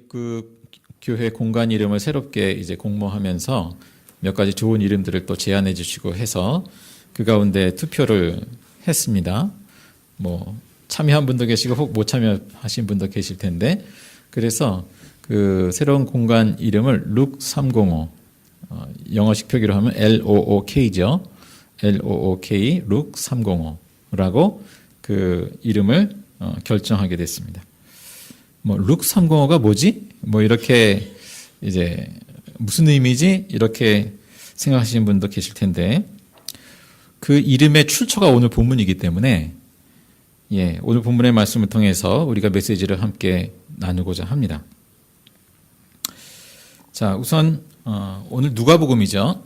그 교회 공간 이름을 새롭게 이제 공모하면서 몇 가지 좋은 이름들을 또 제안해 주시고 해서 그 가운데 투표를 했습니다. 뭐 참여한 분도 계시고 혹 못 참여하신 분도 계실 텐데, 그래서 그 새로운 공간 이름을 룩 305, 영어식 표기로 하면 LOOK죠. LOOK 룩 305라고 그 이름을 결정하게 됐습니다. 뭐 룩 305가 뭐지? 뭐 이렇게 이제 무슨 의미지? 이렇게 생각하시는 분도 계실 텐데, 그 이름의 출처가 오늘 본문이기 때문에 오늘 본문의 말씀을 통해서 우리가 메시지를 함께 나누고자 합니다. 자, 우선 오늘 누가복음이죠.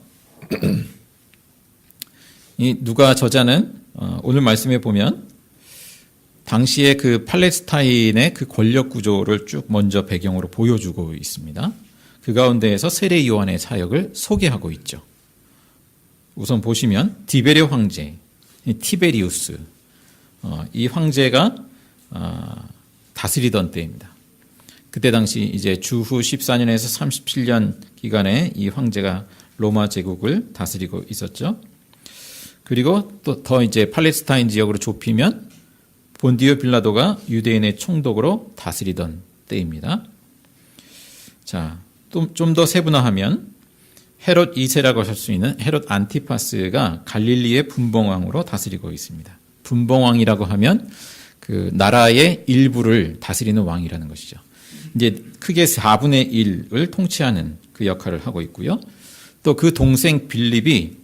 이 누가 저자는 오늘 말씀에 보면 당시에 그 팔레스타인의 그 권력 구조를 쭉 먼저 배경으로 보여주고 있습니다. 그 가운데에서 세례 요한의 사역을 소개하고 있죠. 우선 보시면 디베레 황제, 티베리우스, 이 황제가 다스리던 때입니다. 그때 당시 이제 주후 14년에서 37년 기간에 이 황제가 로마 제국을 다스리고 있었죠. 그리고 또 더 이제 팔레스타인 지역으로 좁히면 본디오 빌라도가 유대인의 총독으로 다스리던 때입니다. 자, 또 좀 더 세분화하면 헤롯 2세라고 할 수 있는 헤롯 안티파스가 갈릴리의 분봉왕으로 다스리고 있습니다. 분봉왕이라고 하면 그 나라의 일부를 다스리는 왕이라는 것이죠. 이제 크게 4분의 1을 통치하는 그 역할을 하고 있고요. 또 그 동생 빌립이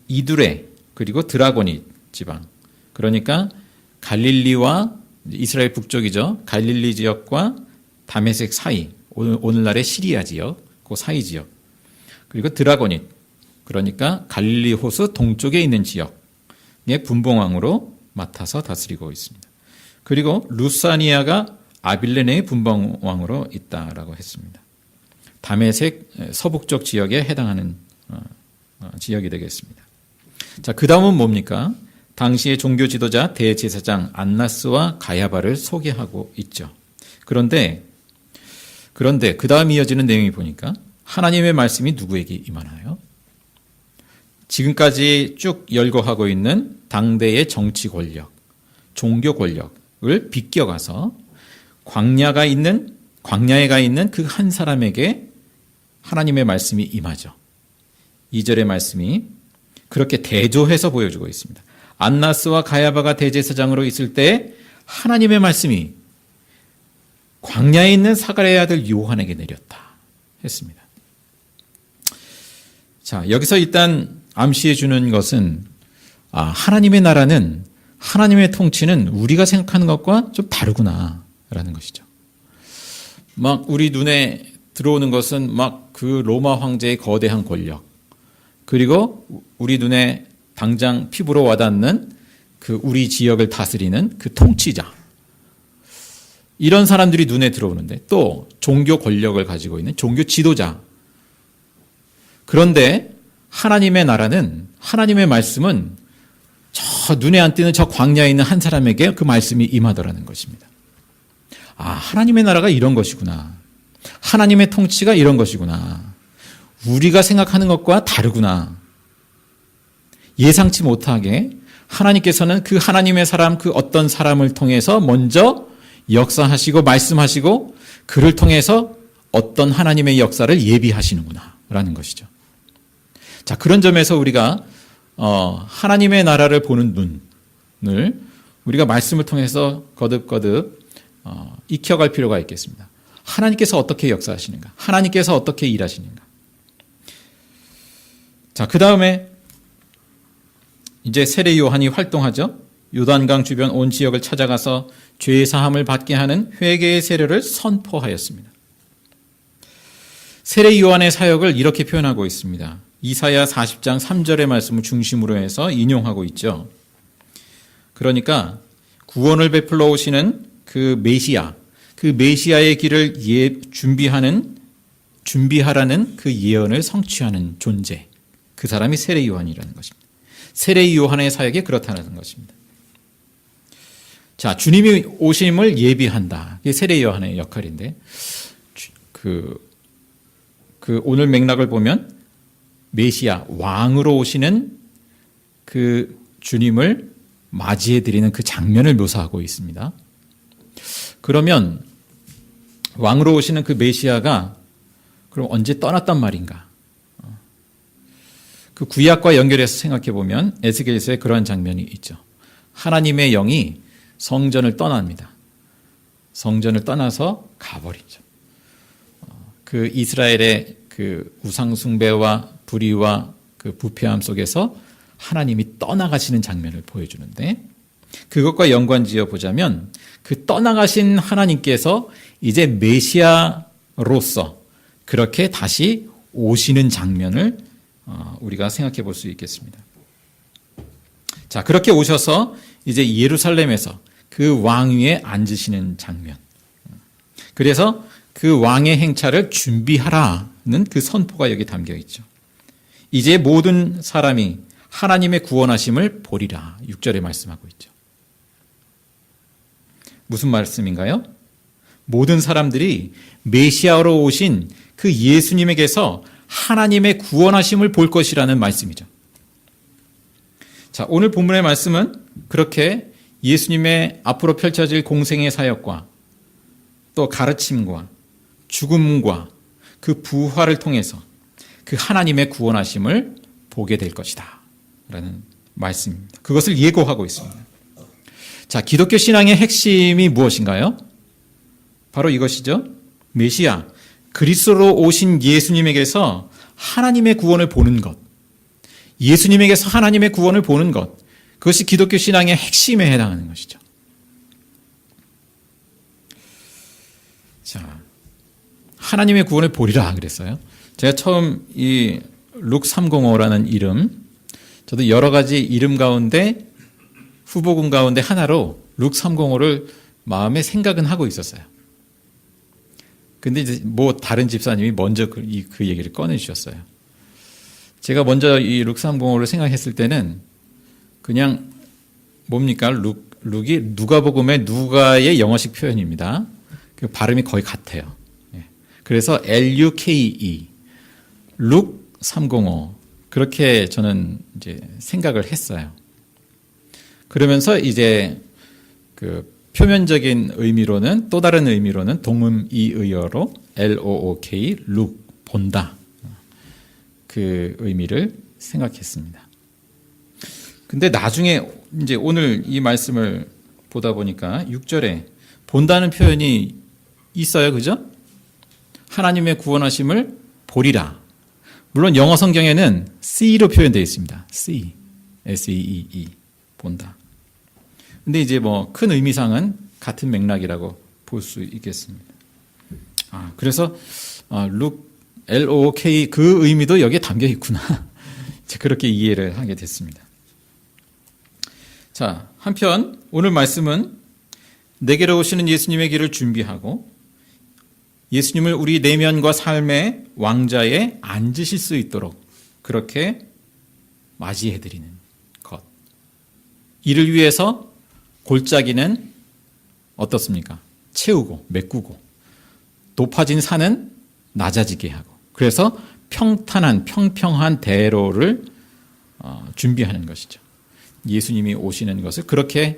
이두레 그리고 드라고니 지방, 그러니까 갈릴리와 이스라엘 북쪽이죠. 갈릴리 지역과 다메섹 사이, 오늘날의 시리아 지역, 그 사이 지역, 그리고 드라고니, 그러니까 갈릴리 호수 동쪽에 있는 지역의 분봉왕으로 맡아서 다스리고 있습니다. 그리고 루사니아가 아빌레네의 분봉왕으로 있다라고 했습니다. 다메섹 서북쪽 지역에 해당하는 지역이 되겠습니다. 자, 그 다음은 뭡니까? 당시의 종교 지도자 대제사장 안나스와 가야바를 소개하고 있죠. 그런데 그 다음 이어지는 내용이 보니까 하나님의 말씀이 누구에게 임하나요? 지금까지 쭉 열거하고 있는 당대의 정치 권력, 종교 권력을 비껴가서 광야에 가 있는 그 한 사람에게 하나님의 말씀이 임하죠. 2절의 말씀이 그렇게 대조해서 보여주고 있습니다. 안나스와 가야바가 대제사장으로 있을 때 하나님의 말씀이 광야에 있는 사가랴의 아들 요한에게 내렸다 했습니다. 자, 여기서 일단 암시해 주는 것은 하나님의 나라는, 하나님의 통치는 우리가 생각하는 것과 좀 다르구나라는 것이죠. 막 우리 눈에 들어오는 것은 막 그 로마 황제의 거대한 권력, 그리고 우리 눈에 당장 피부로 와닿는 그 우리 지역을 다스리는 그 통치자, 이런 사람들이 눈에 들어오는데, 또 종교 권력을 가지고 있는 종교 지도자. 그런데 하나님의 나라는, 하나님의 말씀은 저 눈에 안 띄는 저 광야에 있는 한 사람에게 그 말씀이 임하더라는 것입니다. 하나님의 나라가 이런 것이구나. 하나님의 통치가 이런 것이구나. 우리가 생각하는 것과 다르구나. 예상치 못하게 하나님께서는 그 하나님의 사람, 그 어떤 사람을 통해서 먼저 역사하시고 말씀하시고 그를 통해서 어떤 하나님의 역사를 예비하시는구나 라는 것이죠. 자, 그런 점에서 우리가 하나님의 나라를 보는 눈을 우리가 말씀을 통해서 거듭거듭 익혀갈 필요가 있겠습니다. 하나님께서 어떻게 역사하시는가? 하나님께서 어떻게 일하시는가? 자, 그 다음에 이제 세례 요한이 활동하죠. 요단강 주변 온 지역을 찾아가서 죄 사함을 받게 하는 회개의 세례를 선포하였습니다. 세례 요한의 사역을 이렇게 표현하고 있습니다. 이사야 40장 3절의 말씀을 중심으로 해서 인용하고 있죠. 그러니까 구원을 베풀러 오시는 그 메시아, 그 메시아의 길을 준비하라는 그 예언을 성취하는 존재, 그 사람이 세례 요한이라는 것입니다. 세례 요한의 사역이 그렇다는 것입니다. 자, 주님이 오심을 예비한다. 이게 세례 요한의 역할인데, 그 오늘 맥락을 보면 메시아 왕으로 오시는 그 주님을 맞이해 드리는 그 장면을 묘사하고 있습니다. 그러면 왕으로 오시는 그 메시아가 그럼 언제 떠났단 말인가? 그 구약과 연결해서 생각해 보면 에스겔서에 그러한 장면이 있죠. 하나님의 영이 성전을 떠납니다. 성전을 떠나서 가버리죠. 그 이스라엘의 그 우상숭배와 불의와 그 부패함 속에서 하나님이 떠나가시는 장면을 보여주는데, 그것과 연관지어 보자면 그 떠나가신 하나님께서 이제 메시아로서 그렇게 다시 오시는 장면을 우리가 생각해 볼 수 있겠습니다. 자, 그렇게 오셔서 이제 예루살렘에서 그 왕위에 앉으시는 장면. 그래서 그 왕의 행차를 준비하라는 그 선포가 여기 담겨 있죠. 이제 모든 사람이 하나님의 구원하심을 보리라. 6절에 말씀하고 있죠. 무슨 말씀인가요? 모든 사람들이 메시아로 오신 그 예수님에게서 하나님의 구원하심을 볼 것이라는 말씀이죠. 자, 오늘 본문의 말씀은 그렇게 예수님의 앞으로 펼쳐질 공생의 사역과 또 가르침과 죽음과 그 부활을 통해서 그 하나님의 구원하심을 보게 될 것이다 라는 말씀입니다. 그것을 예고하고 있습니다. 자, 기독교 신앙의 핵심이 무엇인가요? 바로 이것이죠. 메시아, 그리스도로 오신 예수님에게서 하나님의 구원을 보는 것, 예수님에게서 하나님의 구원을 보는 것, 그것이 기독교 신앙의 핵심에 해당하는 것이죠. 자, 하나님의 구원을 보리라 그랬어요. 제가 처음 이 룩 305라는 이름, 저도 여러 가지 이름 가운데 후보군 가운데 하나로 룩 305를 마음에 생각은 하고 있었어요. 근데 이제 뭐 다른 집사님이 먼저 그 얘기를 꺼내주셨어요. 제가 먼저 이 룩 305를 생각했을 때는 그냥 뭡니까? 룩이 누가복음의 누가의 영어식 표현입니다. 그 발음이 거의 같아요. 그래서 LUKE, 룩 305 그렇게 저는 이제 생각을 했어요. 그러면서 이제 그 표면적인 의미로는 또 다른 의미로는 동음이의어로 LOOK, 룩, 본다. 그 의미를 생각했습니다. 근데 나중에 이제 오늘 이 말씀을 보다 보니까 6절에 본다는 표현이 있어요. 그죠? 하나님의 구원하심을 보리라. 물론 영어 성경에는 see로 표현되어 있습니다. see, S-E-E, 본다. 근데 이제 뭐 큰 의미상은 같은 맥락이라고 볼 수 있겠습니다. 그래서 look, L-O-K 그 의미도 여기에 담겨 있구나. 그렇게 이해를 하게 됐습니다. 자, 한편 오늘 말씀은 내게로 오시는 예수님의 길을 준비하고 예수님을 우리 내면과 삶의 왕자에 앉으실 수 있도록 그렇게 맞이해드리는 것. 이를 위해서 골짜기는 어떻습니까? 채우고 메꾸고 높아진 산은 낮아지게 하고 그래서 평탄한 평평한 대로를 준비하는 것이죠. 예수님이 오시는 것을 그렇게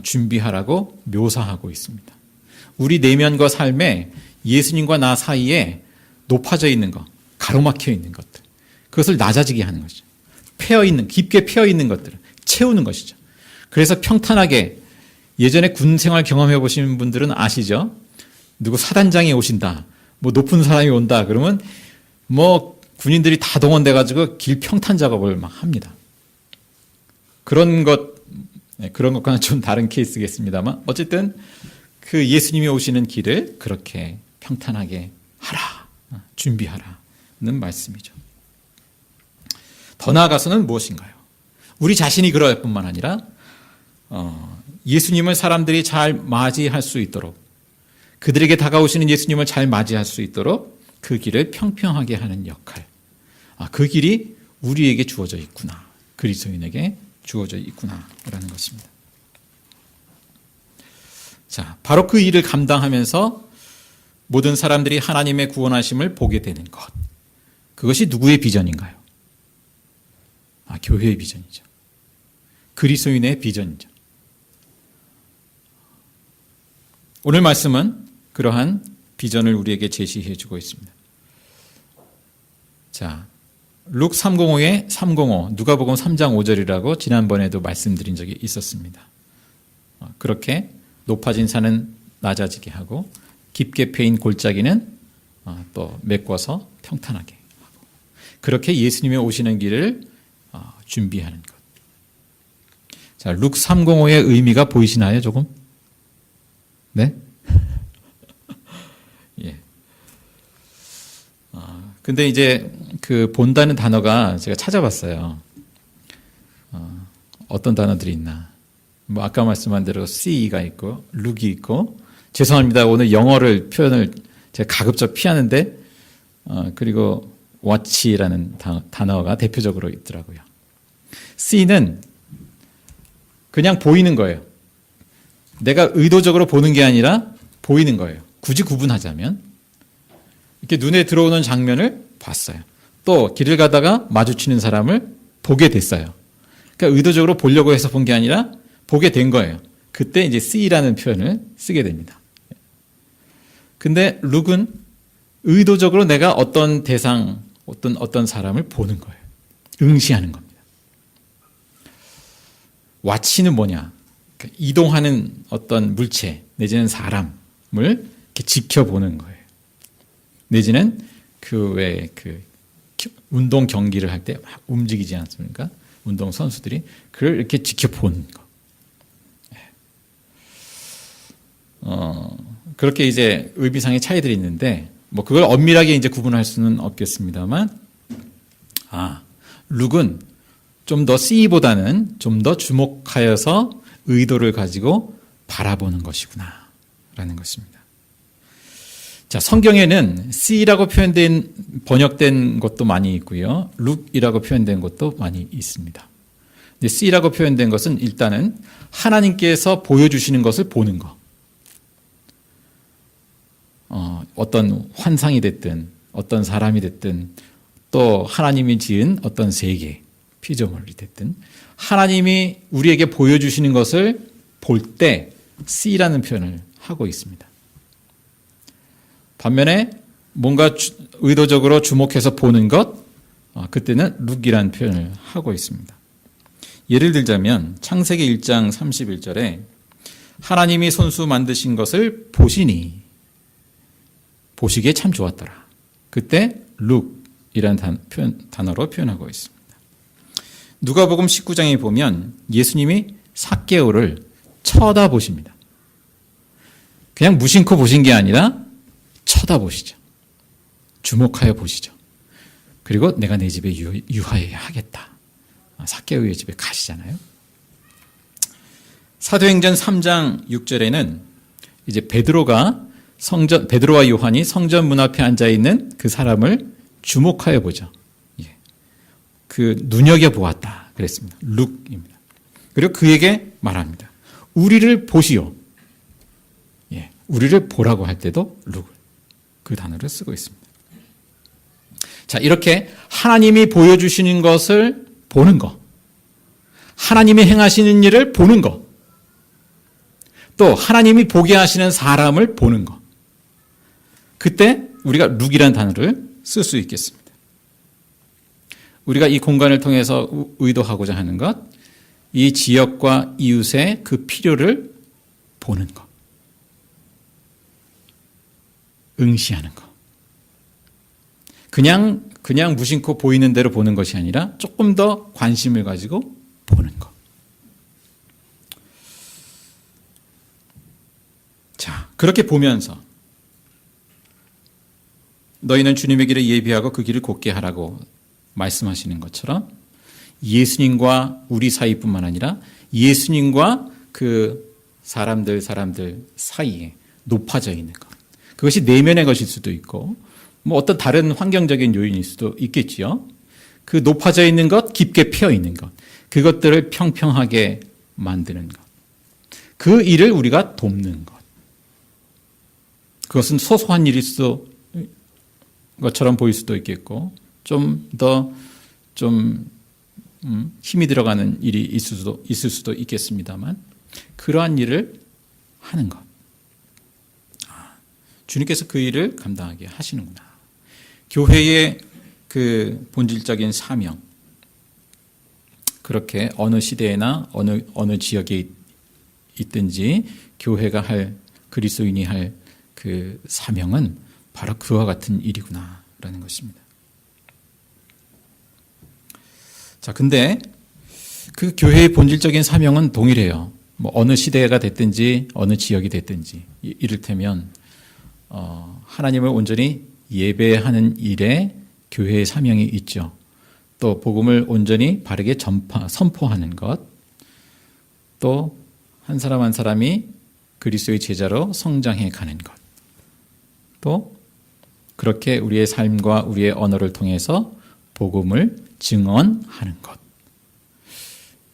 준비하라고 묘사하고 있습니다. 우리 내면과 삶에 예수님과 나 사이에 높아져 있는 것, 가로막혀 있는 것들, 그것을 낮아지게 하는 것이죠. 깊게 패여 있는 것들을 채우는 것이죠. 그래서 평탄하게 예전에 군 생활 경험해 보신 분들은 아시죠? 누구 사단장이 오신다, 뭐 높은 사람이 온다, 그러면 뭐 군인들이 다 동원돼 가지고 길 평탄 작업을 막 합니다. 그런 것과는 좀 다른 케이스겠습니다만 어쨌든 그 예수님이 오시는 길을 그렇게 평탄하게 하라, 준비하라는 말씀이죠. 더 나아가서는 무엇인가요? 우리 자신이 그럴 뿐만 아니라 예수님을 사람들이 잘 맞이할 수 있도록 그들에게 다가오시는 예수님을 잘 맞이할 수 있도록 그 길을 평평하게 하는 역할. 그 길이 우리에게 주어져 있구나. 그리스도인에게 주어져 있구나라는 것입니다. 자, 바로 그 일을 감당하면서 모든 사람들이 하나님의 구원하심을 보게 되는 것. 그것이 누구의 비전인가요? 교회의 비전이죠. 그리스도인의 비전이죠. 오늘 말씀은 그러한 비전을 우리에게 제시해 주고 있습니다. 자, 룩 305의 305, 누가복음 3장 5절이라고 지난번에도 말씀드린 적이 있었습니다. 그렇게 높아진 산은 낮아지게 하고 깊게 패인 골짜기는 또 메꿔서 평탄하게 하고, 그렇게 예수님의 오시는 길을 준비하는 것. 자, 룩 305의 의미가 보이시나요, 조금? 네? 예. 근데 이제 그 본다는 단어가 제가 찾아봤어요. 어떤 단어들이 있나. 뭐 아까 말씀한 대로 see가 있고 룩이 있고, 죄송합니다. 오늘 영어를 표현을 제가 가급적 피하는데 그리고 watch라는 단어가 대표적으로 있더라고요. see는 그냥 보이는 거예요. 내가 의도적으로 보는 게 아니라 보이는 거예요. 굳이 구분하자면 이렇게 눈에 들어오는 장면을 봤어요. 또 길을 가다가 마주치는 사람을 보게 됐어요. 그러니까 의도적으로 보려고 해서 본 게 아니라 보게 된 거예요. 그때 이제 see라는 표현을 쓰게 됩니다. 근데 룩은 의도적으로 내가 어떤 대상, 어떤 사람을 보는 거예요. 응시하는 겁니다. watch는 뭐냐? 그러니까 이동하는 어떤 물체 내지는 사람을 이렇게 지켜보는 거예요. 내지는 그 운동 경기를 할 때 막 움직이지 않습니까? 운동 선수들이 그걸 이렇게 지켜보는 거. 그렇게 이제 의미상의 차이들이 있는데, 뭐 그걸 엄밀하게 이제 구분할 수는 없겠습니다만, 룩은 좀 더 see보다는 좀 더 주목하여서 의도를 가지고 바라보는 것이구나 라는 것입니다. 자, 성경에는 see라고 번역된 것도 많이 있고요. look이라고 표현된 것도 많이 있습니다. 근데 see라고 표현된 것은 일단은 하나님께서 보여주시는 것을 보는 것. 어떤 환상이 됐든 어떤 사람이 됐든 또 하나님이 지은 어떤 세계, 피조물이 됐든 하나님이 우리에게 보여주시는 것을 볼 때 see라는 표현을 하고 있습니다. 반면에 뭔가 의도적으로 주목해서 보는 것, 그때는 look이라는 표현을 하고 있습니다. 예를 들자면 창세기 1장 31절에 하나님이 손수 만드신 것을 보시니 보시기에 참 좋았더라. 그때 look이라는 단어로 표현하고 있습니다. 누가복음 19장에 보면 예수님이 삭개오를 쳐다보십니다. 그냥 무심코 보신 게 아니라 쳐다보시죠. 주목하여 보시죠. 그리고 내가 내 집에 유하여야 하겠다. 삭개오의 집에 가시잖아요. 사도행전 3장 6절에는 이제 베드로와 요한이 성전 문 앞에 앉아 있는 그 사람을 주목하여 보죠. 그 눈여겨 보았다 그랬습니다. 룩입니다. 그리고 그에게 말합니다. 우리를 보시오. 우리를 보라고 할 때도 룩, 그 단어를 쓰고 있습니다. 자, 이렇게 하나님이 보여주시는 것을 보는 것, 하나님이 행하시는 일을 보는 것, 또 하나님이 보게 하시는 사람을 보는 것, 그때 우리가 룩이라는 단어를 쓸 수 있겠습니다. 우리가 이 공간을 통해서 의도하고자 하는 것, 이 지역과 이웃의 그 필요를 보는 것, 응시하는 것. 그냥 무심코 보이는 대로 보는 것이 아니라 조금 더 관심을 가지고 보는 것. 자, 그렇게 보면서 너희는 주님의 길을 예비하고 그 길을 곧게 하라고 말씀하시는 것처럼 예수님과 우리 사이뿐만 아니라 예수님과 그 사람들 사이에 높아져 있는 것. 그것이 내면의 것일 수도 있고 뭐 어떤 다른 환경적인 요인일 수도 있겠지요. 그 높아져 있는 것, 깊게 피어 있는 것, 그것들을 평평하게 만드는 것, 그 일을 우리가 돕는 것. 그것은 소소한 일일 것처럼 보일 수도 있겠고 좀 더 힘이 들어가는 일이 있을 수도 있겠습니다만 그러한 일을 하는 것. 주님께서 그 일을 감당하게 하시는구나. 교회의 그 본질적인 사명. 그렇게 어느 시대에나 어느 지역에 있든지 교회가 할 그리스도인이 할 그 사명은 바로 그와 같은 일이구나라는 것입니다. 자, 근데 그 교회의 본질적인 사명은 동일해요. 뭐 어느 시대가 됐든지 어느 지역이 됐든지 이를테면 하나님을 온전히 예배하는 일에 교회의 사명이 있죠. 또 복음을 온전히 바르게 선포하는 것, 또 한 사람 한 사람이 그리스도의 제자로 성장해 가는 것, 또 그렇게 우리의 삶과 우리의 언어를 통해서 복음을 증언하는 것.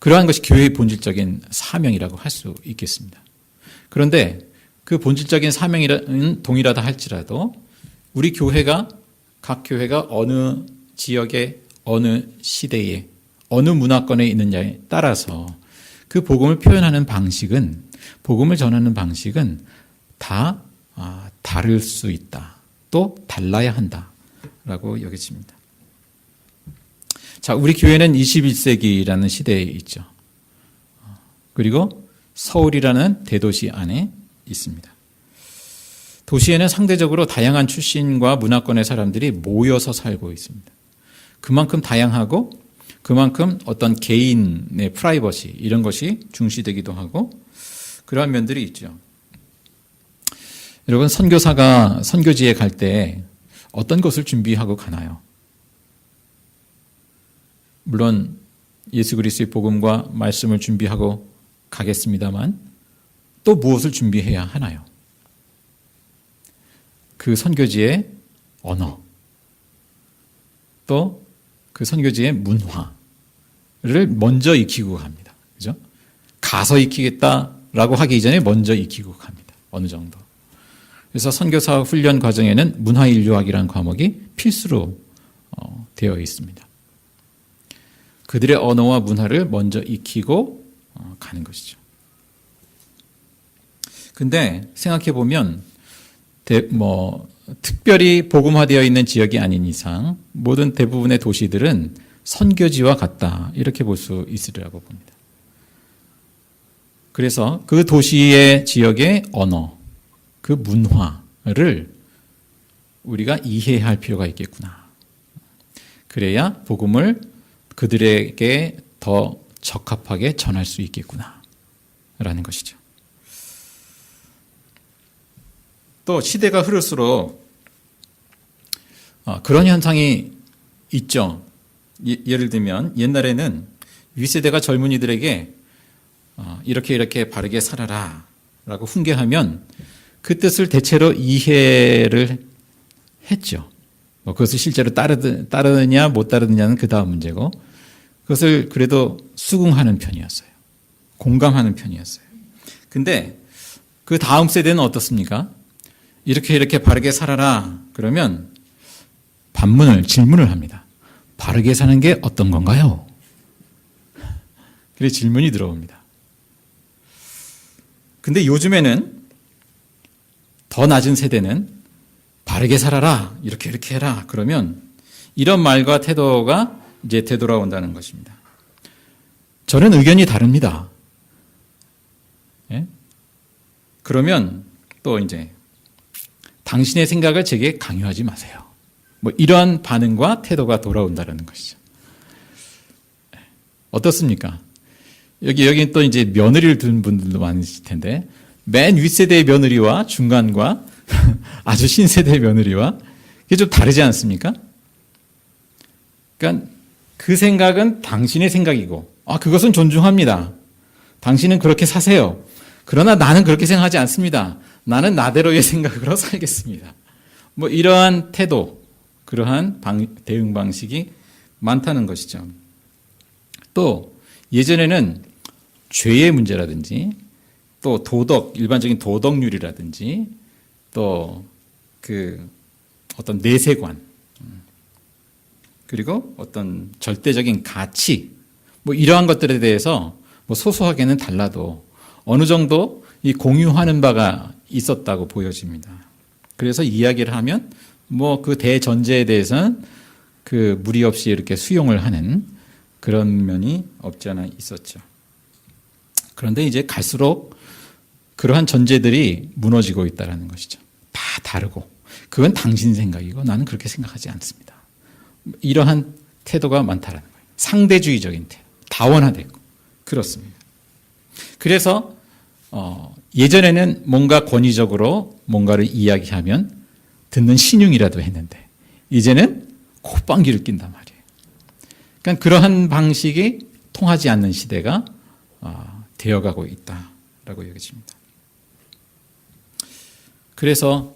그러한 것이 교회의 본질적인 사명이라고 할 수 있겠습니다. 그런데 그 본질적인 사명은 동일하다 할지라도 우리 교회가 각 교회가 어느 지역에 어느 시대에 어느 문화권에 있느냐에 따라서 그 복음을 표현하는 방식은 복음을 전하는 방식은 다 다를 수 있다. 또 달라야 한다라고 여겨집니다. 자, 우리 교회는 21세기라는 시대에 있죠. 그리고 서울이라는 대도시 안에 있습니다. 도시에는 상대적으로 다양한 출신과 문화권의 사람들이 모여서 살고 있습니다. 그만큼 다양하고 그만큼 어떤 개인의 프라이버시 이런 것이 중시되기도 하고 그러한 면들이 있죠. 여러분, 선교사가 선교지에 갈 때 어떤 것을 준비하고 가나요? 물론 예수 그리스도의 복음과 말씀을 준비하고 가겠습니다만 또 무엇을 준비해야 하나요? 그 선교지의 언어, 또 그 선교지의 문화를 먼저 익히고 갑니다. 그죠? 가서 익히겠다라고 하기 이전에 먼저 익히고 갑니다. 어느 정도. 그래서 선교사 훈련 과정에는 문화인류학이라는 과목이 필수로 되어 있습니다. 그들의 언어와 문화를 먼저 익히고 가는 것이죠. 근데 생각해 보면 특별히 복음화되어 있는 지역이 아닌 이상 모든 대부분의 도시들은 선교지와 같다 이렇게 볼 수 있으리라고 봅니다. 그래서 그 도시의 지역의 언어, 그 문화를 우리가 이해할 필요가 있겠구나. 그래야 복음을 그들에게 더 적합하게 전할 수 있겠구나 라는 것이죠. 또 시대가 흐를수록 그런 현상이 있죠. 예를 들면 옛날에는 윗세대가 젊은이들에게 이렇게 바르게 살아라 라고 훈계하면 그 뜻을 대체로 이해를 했죠. 그것을 실제로 따르느냐 못 따르느냐는 그 다음 문제고 그것을 그래도 수긍하는 편이었어요. 공감하는 편이었어요. 근데 그 다음 세대는 어떻습니까? 이렇게 바르게 살아라 그러면 질문을 합니다. 바르게 사는 게 어떤 건가요? 그래서 질문이 들어옵니다. 근데 요즘에는 더 낮은 세대는 바르게 살아라 이렇게 해라 그러면 이런 말과 태도가 이제 되돌아온다는 것입니다. 저는 의견이 다릅니다. 예? 그러면 또 이제 당신의 생각을 제게 강요하지 마세요. 이러한 반응과 태도가 돌아온다는 것이죠. 어떻습니까? 여기 또 이제 며느리를 둔 분들도 많으실 텐데 맨 윗세대의 며느리와 중간과 아주 신세대의 며느리와 이게 좀 다르지 않습니까? 그러니까 그 생각은 당신의 생각이고 그것은 존중합니다. 당신은 그렇게 사세요. 그러나 나는 그렇게 생각하지 않습니다. 나는 나대로의 생각으로 살겠습니다. 이러한 태도, 그러한 대응 방식이 많다는 것이죠. 또 예전에는 죄의 문제라든지 또 일반적인 도덕률이라든지 또 그 어떤 내세관, 그리고 어떤 절대적인 가치, 뭐 이러한 것들에 대해서 뭐 소소하게는 달라도 어느 정도 이 공유하는 바가 있었다고 보여집니다. 그래서 이야기를 하면 뭐 그 대전제에 대해서는 그 무리 없이 이렇게 수용을 하는 그런 면이 없지 않아 있었죠. 그런데 이제 갈수록 그러한 전제들이 무너지고 있다는 것이죠. 다 다르고 그건 당신 생각이고 나는 그렇게 생각하지 않습니다. 이러한 태도가 많다라는 거예요. 상대주의적인 태도, 다원화되고 그렇습니다. 그래서 예전에는 뭔가 권위적으로 뭔가를 이야기하면 듣는 신용이라도 했는데 이제는 콧방귀를 낀단 말이에요. 그러니까 그러한 방식이 통하지 않는 시대가 되어가고 있다라고 여겨집니다. 그래서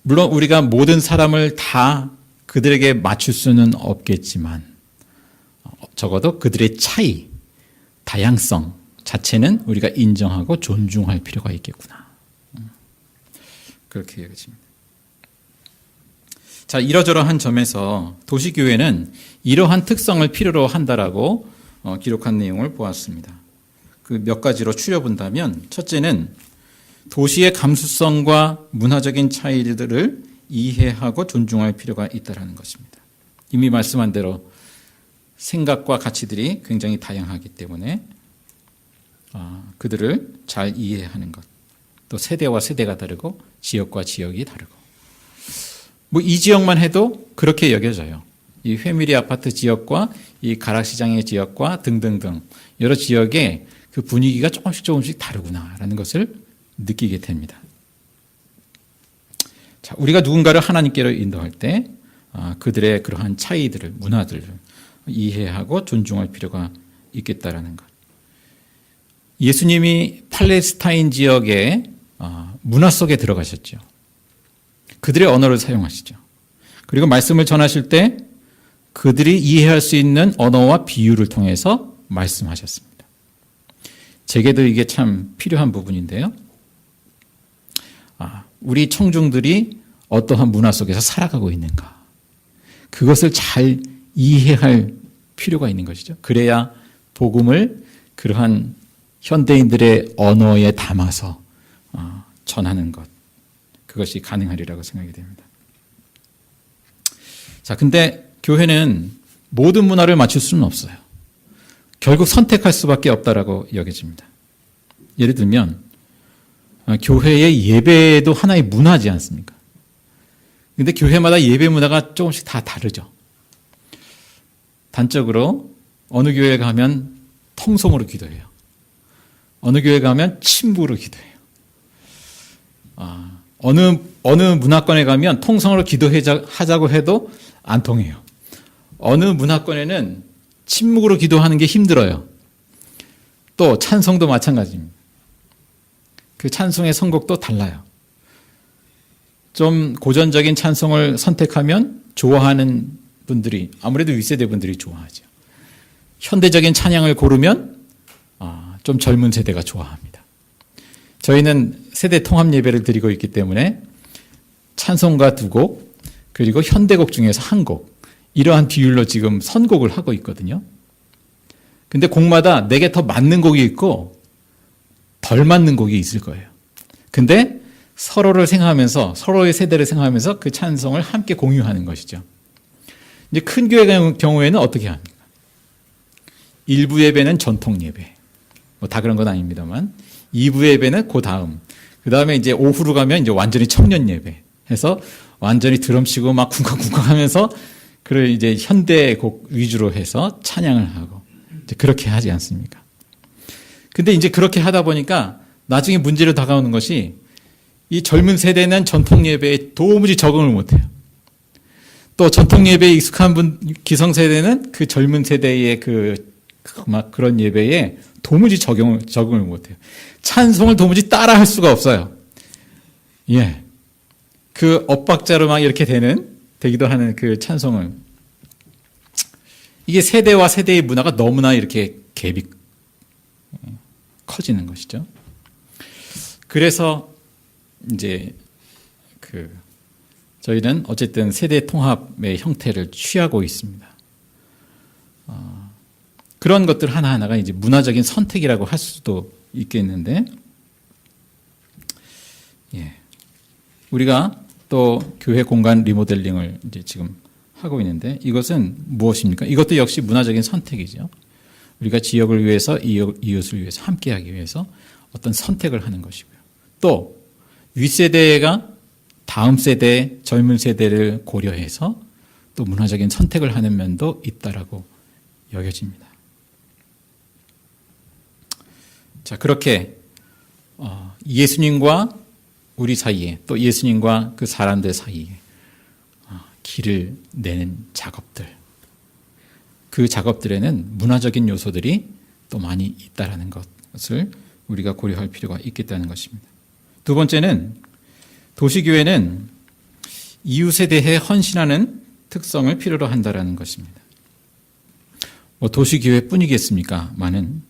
물론 우리가 모든 사람을 다 그들에게 맞출 수는 없겠지만 적어도 그들의 차이, 다양성 자체는 우리가 인정하고 존중할 필요가 있겠구나. 그렇게 여겨집니다. 자, 이러저러한 점에서 도시교회는 이러한 특성을 필요로 한다라고 기록한 내용을 보았습니다. 그 몇 가지로 추려본다면 첫째는 도시의 감수성과 문화적인 차이들을 이해하고 존중할 필요가 있다는 것입니다. 이미 말씀한 대로 생각과 가치들이 굉장히 다양하기 때문에 그들을 잘 이해하는 것. 또 세대와 세대가 다르고 지역과 지역이 다르고 뭐 이 지역만 해도 그렇게 여겨져요. 이 회밀리 아파트 지역과 이 가락시장의 지역과 등등등 여러 지역의 그 분위기가 조금씩 다르구나라는 것을 느끼게 됩니다. 자, 우리가 누군가를 하나님께로 인도할 때 그들의 그러한 차이들을, 문화들을 이해하고 존중할 필요가 있겠다라는 것. 예수님이 팔레스타인 지역의 문화 속에 들어가셨죠. 그들의 언어를 사용하시죠. 그리고 말씀을 전하실 때 그들이 이해할 수 있는 언어와 비유를 통해서 말씀하셨습니다. 제게도 이게 참 필요한 부분인데요. 우리 청중들이 어떠한 문화 속에서 살아가고 있는가. 그것을 잘 이해할 필요가 있는 것이죠. 그래야 복음을 그러한 현대인들의 언어에 담아서 전하는 것. 그것이 가능하리라고 생각이 됩니다. 자, 근데 교회는 모든 문화를 맞출 수는 없어요. 결국 선택할 수밖에 없다라고 여겨집니다. 예를 들면 교회의 예배도 하나의 문화지 않습니까? 그런데 교회마다 예배 문화가 조금씩 다 다르죠. 단적으로 어느 교회 가면 통성으로 기도해요. 어느 교회 가면 침부로 기도해요. 어느 문화권에 가면 통성으로 기도하자고 해도 안 통해요. 어느 문화권에는 침묵으로 기도하는 게 힘들어요. 또 찬송도 마찬가지입니다. 그 찬송의 선곡도 달라요. 좀 고전적인 찬송을 선택하면 좋아하는 분들이 아무래도 윗세대 분들이 좋아하죠. 현대적인 찬양을 고르면 좀 젊은 세대가 좋아합니다. 저희는 세대 통합 예배를 드리고 있기 때문에 찬송가 2곡 그리고 현대곡 중에서 1곡 이러한 비율로 지금 선곡을 하고 있거든요. 근데 곡마다 내게 더 맞는 곡이 있고 덜 맞는 곡이 있을 거예요. 근데 서로를 생각하면서 서로의 세대를 생각하면서 그 찬송을 함께 공유하는 것이죠. 이제 큰 교회 경우에는 어떻게 합니까? 일부 예배는 전통 예배. 뭐 다 그런 건 아닙니다만 2부 예배는 그 다음에 이제 오후로 가면 이제 완전히 청년 예배 해서 완전히 드럼 치고 막 쿵쾅쿵쾅 하면서 그걸 이제 현대곡 위주로 해서 찬양을 하고 이제 그렇게 하지 않습니까? 근데 이제 그렇게 하다 보니까 나중에 문제로 다가오는 것이 이 젊은 세대는 전통 예배에 도무지 적응을 못해요. 또 전통 예배에 익숙한 기성 세대는 그 젊은 세대의 막 그런 예배에 도무지 적응을 못해요. 찬송을 도무지 따라할 수가 없어요. 예, 그 엇박자로 막 이렇게 되기도 하는 그 찬송을 이게 세대와 세대의 문화가 너무나 이렇게 갭이 커지는 것이죠. 그래서 이제 저희는 어쨌든 세대 통합의 형태를 취하고 있습니다. 그런 것들 하나하나가 이제 문화적인 선택이라고 할 수도 있겠는데, 우리가 또 교회 공간 리모델링을 이제 지금 하고 있는데, 이것은 무엇입니까? 이것도 역시 문화적인 선택이죠. 우리가 지역을 위해서, 이웃을 위해서, 함께하기 위해서 어떤 선택을 하는 것이고요. 또 윗세대가 다음 세대, 젊은 세대를 고려해서 또 문화적인 선택을 하는 면도 있다라고 여겨집니다. 자, 그렇게 예수님과 우리 사이에, 또 예수님과 그 사람들 사이에 길을 내는 작업들, 그 작업들에는 문화적인 요소들이 또 많이 있다라는 것을 우리가 고려할 필요가 있겠다는 것입니다. 두 번째는 도시교회는 이웃에 대해 헌신하는 특성을 필요로 한다라는 것입니다. 도시교회뿐이겠습니까? 많은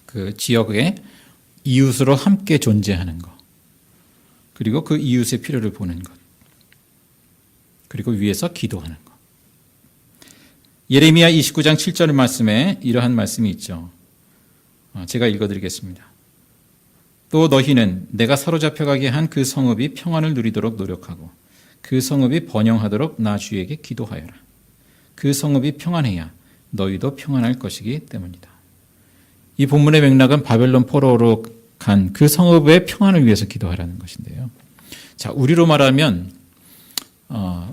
그 지역의 이웃으로 함께 존재하는 것, 그리고 그 이웃의 필요를 보는 것, 그리고 위에서 기도하는 것. 예레미야 29장 7절 말씀에 이러한 말씀이 있죠. 제가 읽어드리겠습니다. 또 너희는 내가 사로잡혀가게 한 그 성읍이 평안을 누리도록 노력하고 그 성읍이 번영하도록 나 주에게 기도하여라. 그 성읍이 평안해야 너희도 평안할 것이기 때문이다. 이 본문의 맥락은 바벨론 포로로 간 그 성읍의 평안을 위해서 기도하라는 것인데요. 자, 우리로 말하면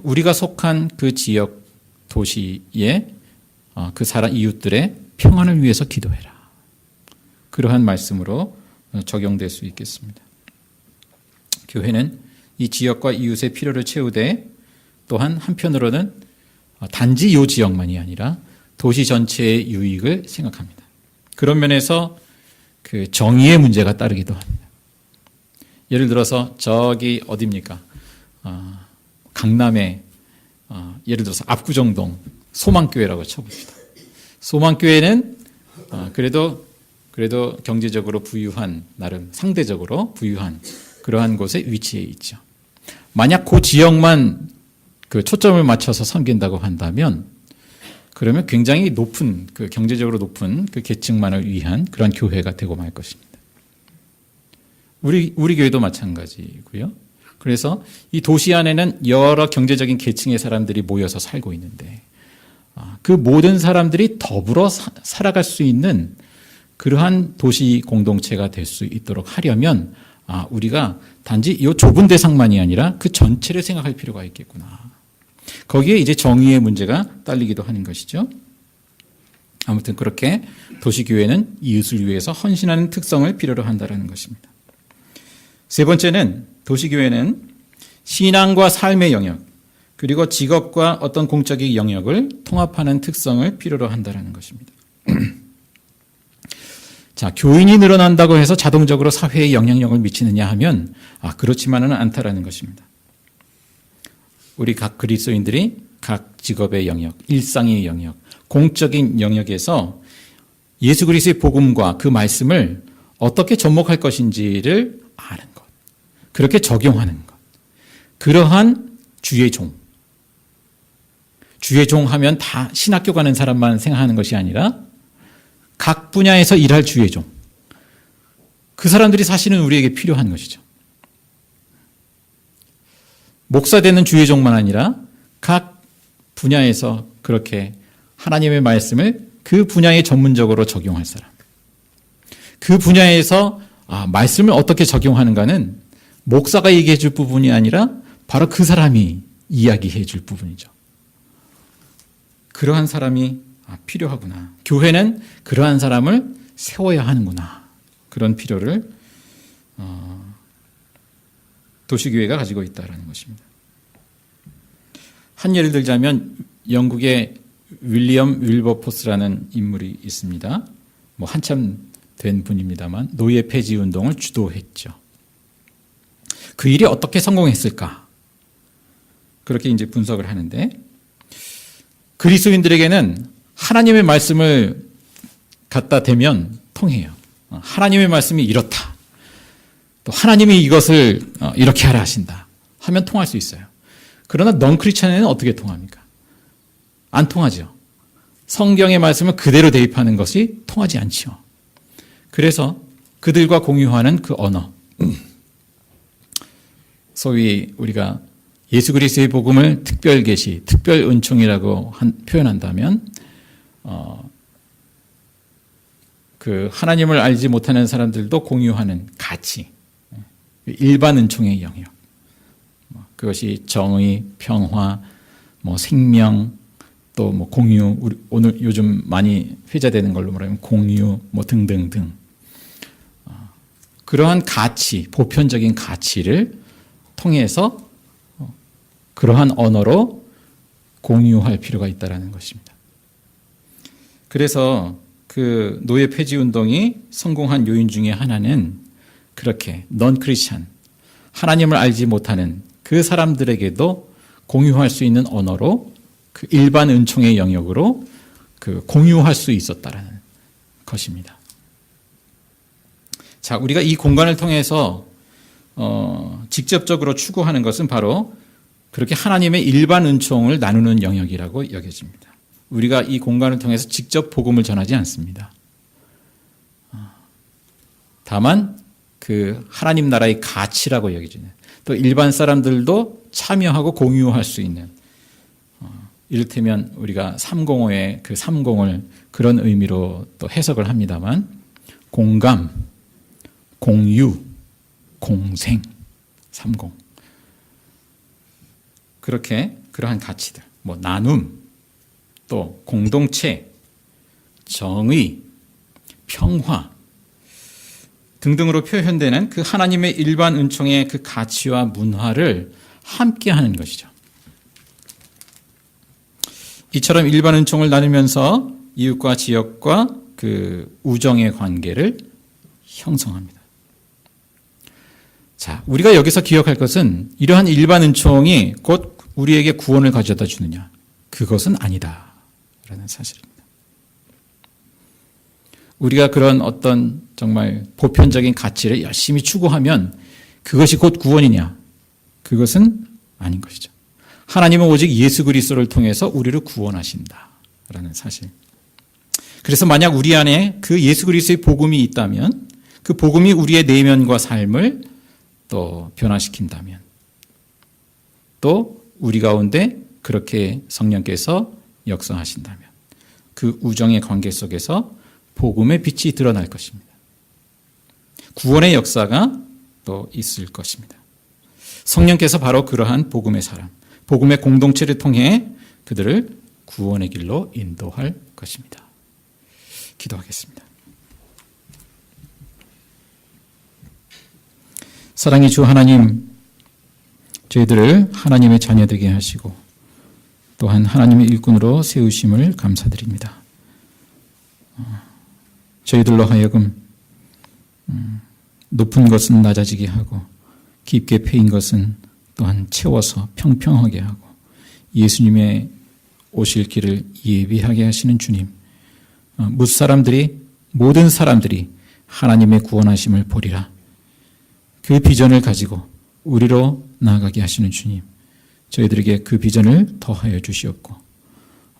우리가 속한 그 지역 도시의 그 사람 이웃들의 평안을 위해서 기도해라. 그러한 말씀으로 적용될 수 있겠습니다. 교회는 이 지역과 이웃의 필요를 채우되 또한 한편으로는 단지 이 지역만이 아니라 도시 전체의 유익을 생각합니다. 그런 면에서 그 정의의 문제가 따르기도 합니다. 예를 들어서 저기 어디입니까? 강남에 예를 들어서 압구정동 소망교회라고 쳐봅시다. 소망교회는 그래도 경제적으로 부유한, 나름 상대적으로 부유한 그러한 곳에 위치해 있죠. 만약 그 지역만 그 초점을 맞춰서 섬긴다고 한다면 그러면 굉장히 높은, 그 경제적으로 높은 그 계층만을 위한 그런 교회가 되고 말 것입니다. 우리 교회도 마찬가지고요. 그래서 이 도시 안에는 여러 경제적인 계층의 사람들이 모여서 살고 있는데 그 모든 사람들이 더불어 살아갈 수 있는 그러한 도시 공동체가 될 수 있도록 하려면 우리가 단지 이 좁은 대상만이 아니라 그 전체를 생각할 필요가 있겠구나. 거기에 이제 정의의 문제가 딸리기도 하는 것이죠. 아무튼 그렇게 도시교회는 이웃을 위해서 헌신하는 특성을 필요로 한다는 것입니다. 세 번째는 도시교회는 신앙과 삶의 영역, 그리고 직업과 어떤 공적인 영역을 통합하는 특성을 필요로 한다는 것입니다. 자, 교인이 늘어난다고 해서 자동적으로 사회에 영향력을 미치느냐 하면 그렇지만은 않다라는 것입니다. 우리 각 그리스도인들이 각 직업의 영역, 일상의 영역, 공적인 영역에서 예수 그리스도의 복음과 그 말씀을 어떻게 접목할 것인지를 아는 것, 그렇게 적용하는 것, 그러한 주의 종. 주의 종 하면 다 신학교 가는 사람만 생각하는 것이 아니라 각 분야에서 일할 주의 종. 그 사람들이 사실은 우리에게 필요한 것이죠. 목사 되는 주의 종만 아니라 각 분야에서 그렇게 하나님의 말씀을 그 분야에 전문적으로 적용할 사람. 그 분야에서 말씀을 어떻게 적용하는가는 목사가 얘기해 줄 부분이 아니라 바로 그 사람이 이야기해 줄 부분이죠. 그러한 사람이 필요하구나. 교회는 그러한 사람을 세워야 하는구나. 그런 필요를 도시교회가 가지고 있다는 것입니다. 한 예를 들자면 영국의 윌리엄 윌버포스라는 인물이 있습니다. 한참 된 분입니다만 노예 폐지 운동을 주도했죠. 그 일이 어떻게 성공했을까? 그렇게 이제 분석을 하는데 그리스도인들에게는 하나님의 말씀을 갖다 대면 통해요. 하나님의 말씀이 이렇다. 또 하나님이 이것을 이렇게 하라 하신다 하면 통할 수 있어요. 그러나 넌 크리스찬에는 어떻게 통합니까? 안 통하죠. 성경의 말씀을 그대로 대입하는 것이 통하지 않지요. 그래서 그들과 공유하는 그 언어, 소위 우리가 예수 그리스도의 복음을 특별 계시, 특별 은총이라고 표현한다면 그 하나님을 알지 못하는 사람들도 공유하는 가치, 일반 은총의 영역, 그것이 정의, 평화, 생명, 또 공유, 오늘 요즘 많이 회자되는 걸로 말하면 공유, 등등등. 그러한 가치, 보편적인 가치를 통해서 그러한 언어로 공유할 필요가 있다는 것입니다. 그래서 그 노예 폐지 운동이 성공한 요인 중에 하나는 그렇게 넌 크리스찬, 하나님을 알지 못하는 그 사람들에게도 공유할 수 있는 언어로 그 일반 은총의 영역으로 그 공유할 수 있었다라는 것입니다. 자, 우리가 이 공간을 통해서 직접적으로 추구하는 것은 바로 그렇게 하나님의 일반 은총을 나누는 영역이라고 여겨집니다. 우리가 이 공간을 통해서 직접 복음을 전하지 않습니다. 다만 그 하나님 나라의 가치라고 여겨지는, 또 일반 사람들도 참여하고 공유할 수 있는, 이를테면 우리가 305의 그 30을 그런 의미로 또 해석을 합니다만, 공감, 공유, 공생, 30. 그렇게 그러한 가치들, 나눔, 또 공동체, 정의, 평화 등등으로 표현되는 그 하나님의 일반 은총의 그 가치와 문화를 함께 하는 것이죠. 이처럼 일반 은총을 나누면서 이웃과 지역과 그 우정의 관계를 형성합니다. 자, 우리가 여기서 기억할 것은 이러한 일반 은총이 곧 우리에게 구원을 가져다 주느냐, 그것은 아니다 라는 사실입니다. 우리가 그런 어떤 정말 보편적인 가치를 열심히 추구하면 그것이 곧 구원이냐, 그것은 아닌 것이죠. 하나님은 오직 예수 그리스도를 통해서 우리를 구원하신다 라는 사실. 그래서 만약 우리 안에 그 예수 그리스도의 복음이 있다면, 그 복음이 우리의 내면과 삶을 또 변화시킨다면, 또 우리 가운데 그렇게 성령께서 역사하신다면 그 우정의 관계 속에서 복음의 빛이 드러날 것입니다. 구원의 역사가 또 있을 것입니다. 성령께서 바로 그러한 복음의 사람, 복음의 공동체를 통해 그들을 구원의 길로 인도할 것입니다. 기도하겠습니다. 사랑의 주 하나님, 저희들을 하나님의 자녀되게 하시고 또한 하나님의 일꾼으로 세우심을 감사드립니다. 저희들로 하여금 높은 것은 낮아지게 하고 깊게 패인 것은 또한 채워서 평평하게 하고 예수님의 오실 길을 예비하게 하시는 주님, 모든 사람들이 하나님의 구원하심을 보리라, 그 비전을 가지고 우리로 나아가게 하시는 주님, 저희들에게 그 비전을 더하여 주시옵고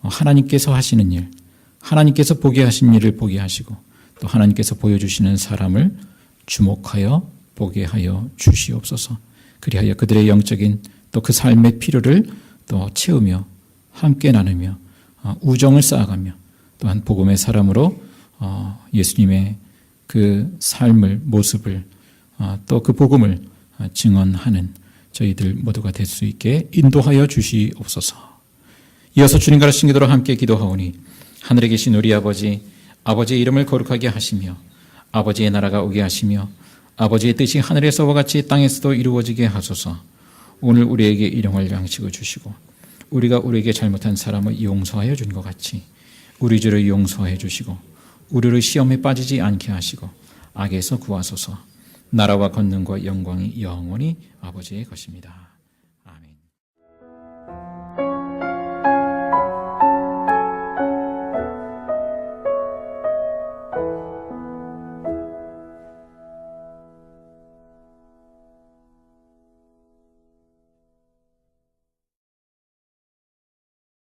하나님께서 하시는 일, 하나님께서 보게 하신 일을 보게 하시고 또 하나님께서 보여주시는 사람을 주목하여 보게 하여 주시옵소서. 그리하여 그들의 영적인 또 그 삶의 필요를 또 채우며 함께 나누며 우정을 쌓아가며 또한 복음의 사람으로 예수님의 그 삶을, 모습을 또 그 복음을 증언하는 저희들 모두가 될 수 있게 인도하여 주시옵소서. 이어서 주님과 신기도로 함께 기도하오니, 하늘에 계신 우리 아버지, 아버지의 이름을 거룩하게 하시며 아버지의 나라가 오게 하시며 아버지의 뜻이 하늘에서와 같이 땅에서도 이루어지게 하소서. 오늘 우리에게 일용할 양식을 주시고 우리가 우리에게 잘못한 사람을 용서하여 준 것 같이 우리 죄를 용서해 주시고 우리를 시험에 빠지지 않게 하시고 악에서 구하소서. 나라와 권능과 영광이 영원히 아버지의 것입니다.